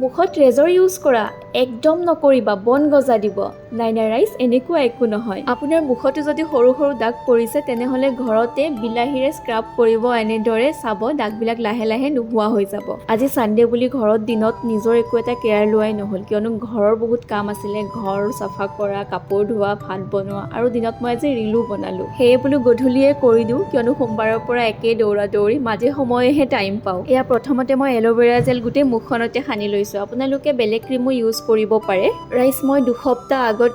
মুখত ৰেজৰ ইউজ কৰা একদম নকৰিবা, বন গজা দিব। নাই ৰাইজ, এনেকুৱা একো নহয়। আপোনাৰ মুখতো যদি সৰু সৰু দাগ পৰিছে তেনেহ'লে ঘৰতে বিলাহীৰে স্ক্ৰাব কৰিব, এনেদৰে চাব দাগবিলাক লাহে লাহে নোহোৱা হৈ যাব। আজি ছানডে বুলি ঘৰত দিনত নিজৰ একো এটা কেয়াৰ লোৱাই নহ'ল, কিয়নো ঘৰৰ বহুত কাম আছিলে, ঘৰ চাফা কৰা, কাপোৰ ধোৱা, ভাত বনোৱা, আৰু দিনত মই আজি ৰিলো বনালোঁ। সেয়ে বোলো গধূলিয়ে কৰি দিওঁ, কিয়নো সোমবাৰৰ পৰা একেই দৌৰা দৌৰি, মাজে সময়েহে টাইম পাওঁ। এয়া প্ৰথমতে মই এল'ভেৰা জেল গোটেই মুখখনতে সানি লৈছোঁ। আপোনালোকে বেলেগ ক্ৰীমো ইউজ কৰিব পাৰে। ৰাইজ, মই দুসপ্তাহ আগত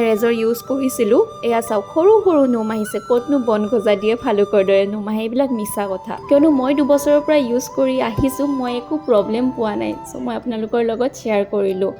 ৰেজৰ ইউজ কৰিছিলোঁ। এয়া চাওক, সৰু সৰু নোম আহিছে। ক'তনো বন গজা দিয়ে ভালুকৰ দৰে নোম আহে, এইবিলাক মিছা কথা। কিয়নো মই 2 বছৰৰ পৰা ইউজ কৰি আহিছোঁ, মই একো প্ৰব্লেম পোৱা নাই। চ' মই আপোনালোকৰ লগত শ্বেয়াৰ কৰিলোঁ।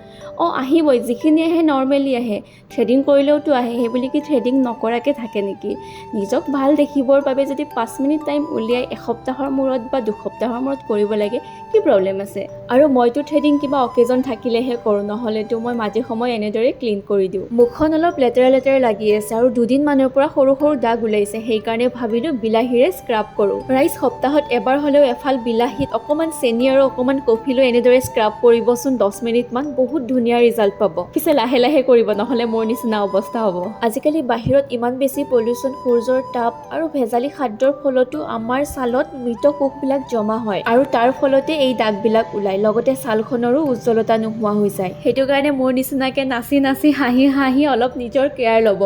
আহিবই, যিখিনি আহে নৰ্মেলি আহে। থ্ৰেডিং কৰিলেওতো আহে, সেই বুলি কি থ্ৰেডিং নকৰাকৈ থাকে নেকি? নিজক ভাল দেখিবৰ বাবে যদি 5 মিনিট টাইম উলিয়াই এসপ্তাহৰ মূৰত বা 2 সপ্তাহৰ মূৰত কৰিব লাগে, কি প্ৰব্লেম আছে? আৰু মইতো থ্ৰেডিং কিবা অকেজন থাকিলেহে কৰোঁ, নহ'লেতো মই মাজে সময়ে এনেদৰে ক্লিন কৰি দিওঁ। মুখখন অলপ লেতেৰা লেতেৰা লাগি আছে আৰু 2 দিনমানৰ পৰা সৰু সৰু দাগ ওলাইছে, সেইকাৰণে ভাবিলোঁ বিলাহীৰে স্ক্ৰাব কৰোঁ। ৰাইজ, সপ্তাহত এবাৰ হ'লেও এফাল বিলাহীত অকণমান চেনি আৰু অকণমান কফি লৈ এনেদৰে স্ক্ৰাব কৰিবচোন 10 মিনিটমান, বহুত ধুনীয়া ৰিজাল্ট পাব। পিছে লাহে লাহে কৰিব, নহ'লে মোৰ নিচিনা অৱস্থা হ'ব। আজিকালি বাহিৰত ইমান বেছি পলিউশ্যন, সূৰ্যৰ তাপ আৰু ভেজালি খাদ্যৰ ফলতো আমাৰ ছালত মৃত কোষবিলাক জমা হয়, আৰু তাৰ ফলতে এই দাগবিলাক ওলায়, লগতে ছালখনৰো উজ্জ্বলতা নোহোৱা হৈ যায়। সেইটো কাৰণে মোৰ নিচিনাকৈ নাচি নাচি হাঁহি হাঁহি অলপ নিজৰ কেয়াৰ ল'ব।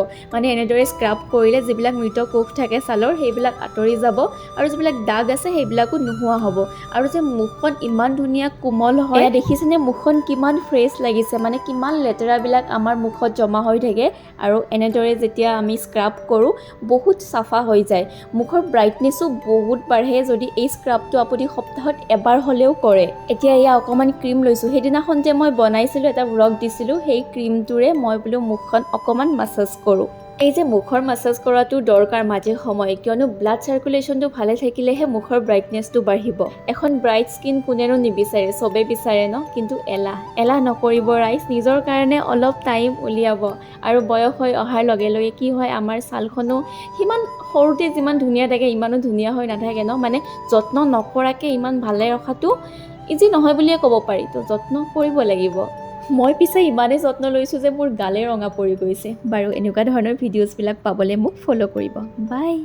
এনেদৰে স্ক্ৰাব কৰিলে যিবিলাক মৃত কোষ থাকে ছালৰ, সেইবিলাক আঁতৰি যাব, আৰু যিবিলাক দাগ আছে সেইবিলাকো নোহোৱা হ'ব। আৰু যে মুখখন ইমান ধুনীয়া কোমল হয়, এয়া দেখিছেনে মুখখন কিমান ফ্ৰেছ লাগিছে, কিমান লেতেৰাবিলাক আমাৰ মুখত জমা হৈ থাকে, আৰু এনেদৰে যেতিয়া আমি স্ক্ৰাব কৰোঁ বহুত চাফা হৈ যায়। মুখৰ ব্ৰাইটনেছো বহুত বাঢ়ে যদি এই স্ক্ৰাবটো আপুনি সপ্তাহত এবাৰ হ'লেও কৰে। এতিয়া এয়া অকণমান ক্ৰীম লৈছোঁ। সেইদিনাখন যে মই বনাইছিলোঁ, এটা ব্লগ দিছিলোঁ, সেই ক্ৰীমটোৰে মই বোলো মুখখন অকণমান মাছাজ কৰোঁ। এই যে মুখৰ মাছাজ কৰাটো দৰকাৰ মাজে সময়ে, কিয়নো ব্লাড চাৰ্কুলেশ্যনটো ভালে থাকিলেহে মুখৰ ব্ৰাইটনেছটো বাঢ়িব। এখন ব্ৰাইট স্কিন কোনেনো নিবিচাৰে, চবেই বিচাৰে ন? কিন্তু এলাহ নকৰিব ৰাইজ, নিজৰ কাৰণে অলপ টাইম উলিয়াব। আৰু বয়স হৈ অহাৰ লগে লগে কি হয়, আমাৰ ছালখনো সিমান সৰুতে যিমান ধুনীয়া থাকে ইমানো ধুনীয়া হৈ নাথাকে ন? যত্ন নকৰাকৈ ইমান ভালে ৰখাটো ইজি নহয় বুলিয়ে ক'ব পাৰি, তো যত্ন কৰিব লাগিব। মই পিছে ইমানেই যত্ন লৈছোঁ যে মোৰ গালে ৰঙা পৰি গৈছে। বাৰু, এনেকুৱা ধৰণৰ ভিডিঅ'ছবিলাক পাবলৈ মোক ফ'ল' কৰিব। বাই।